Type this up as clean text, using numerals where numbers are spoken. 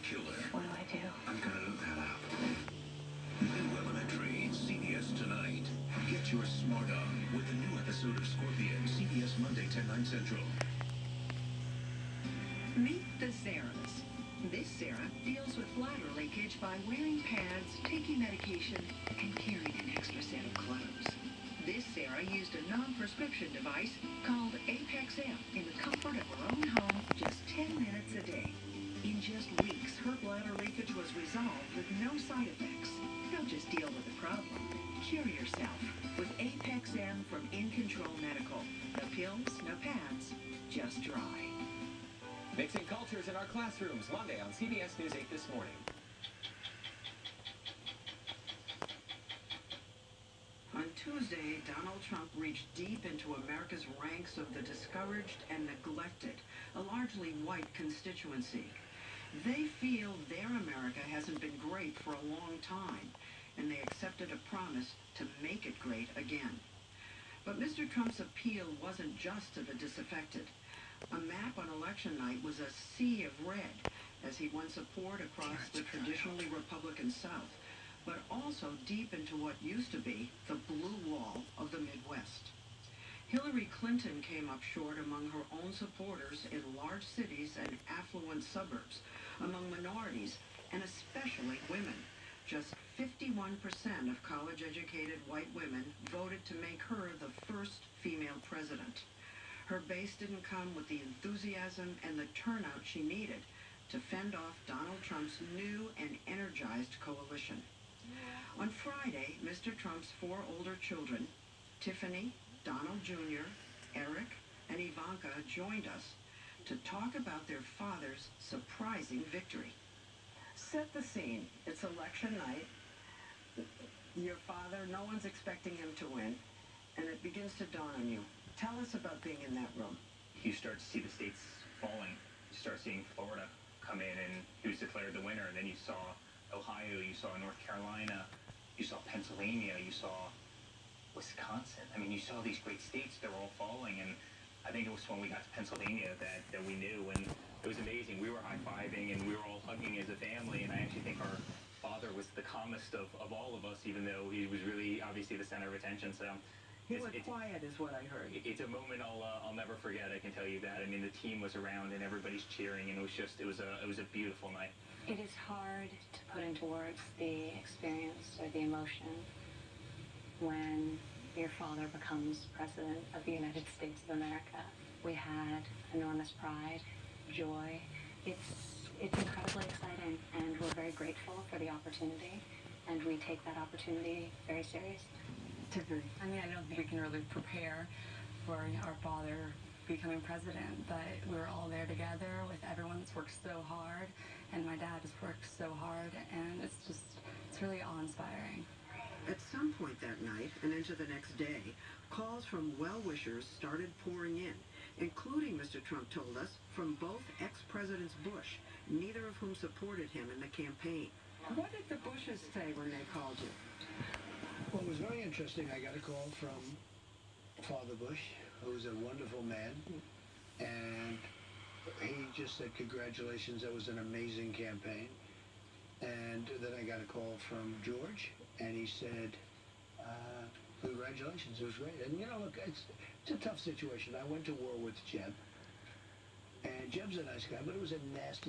killer. What do I do? I've got to look that up. New Elementary, CBS tonight. Get your smart on with the new episode of Scorpion, CBS Monday, 10/9 Central. Meet the Sarahs. This Sarah deals with bladder leakage by wearing pads, taking medication, and carrying an extra set of clothes. This Sarah used a non-prescription device called Apex M in the comfort of her own home just 10 minutes a day. In just weeks, her bladder leakage was resolved with no side effects. Don't just deal with the problem. Cure yourself with Apex M from In Control Medical. No pills, no pads, just dry. Mixing cultures in our classrooms, Monday on CBS News 8 this morning. On Tuesday, Donald Trump reached deep into America's ranks of the discouraged and neglected, a largely white constituency. They feel their America hasn't been great for a long time, and they accepted a promise to make it great again. But Mr. Trump's appeal wasn't just to the disaffected. A map on election night was a sea of red as he won support across the traditionally Republican South, but also deep into what used to be the blue wall of the Midwest. Hillary Clinton came up short among her own supporters in large cities and affluent suburbs, among minorities, and especially women. Just 51% of college-educated white women voted to make her the first female president. Her base didn't come with the enthusiasm and the turnout she needed to fend off Donald Trump's new and energized coalition. On Friday, Mr. Trump's 4 older children, Tiffany, Donald Jr., Eric, and Ivanka, joined us to talk about their father's surprising victory. Set the scene. It's election night. Your father, no one's expecting him to win, and it begins to dawn on you. Tell us about being in that room. You start to see the states falling. You start seeing Florida come in, and he was declared the winner. And then you saw Ohio, you saw North Carolina, you saw Pennsylvania, you saw Wisconsin. I mean, you saw these great states, they're all falling. And I think it was when we got to Pennsylvania that we knew, and it was amazing. We were high-fiving, and we were all hugging as a family, and I actually think our father was the calmest of all of us, even though he was really, obviously, the center of attention. So He was quiet is what I heard. it's a moment I'll never forget, I can tell you that. I mean, the team was around, and everybody's cheering, and it was a beautiful night. It is hard to put into words the experience or the emotion when your father becomes president of the United States of America. We had enormous pride, joy. It's incredibly exciting, and we're very grateful for the opportunity, and we take that opportunity very seriously. I mean, I don't think we can really prepare for our father becoming president, but we were all there together with everyone that's worked so hard, and my dad has worked so hard, and it's really awe-inspiring. At some point that night and into the next day, calls from well-wishers started pouring in, including, Mr. Trump told us, from both ex-Presidents Bush, neither of whom supported him in the campaign. What did the Bushes say when they called you? Well, it was very interesting. I got a call from Father Bush, who's a wonderful man, and he just said, congratulations, that was an amazing campaign. And then I got a call from George, and he said, congratulations, it was great. And, you know, look, it's a tough situation. I went to war with Jeb, and Jeb's a nice guy, but it was a nasty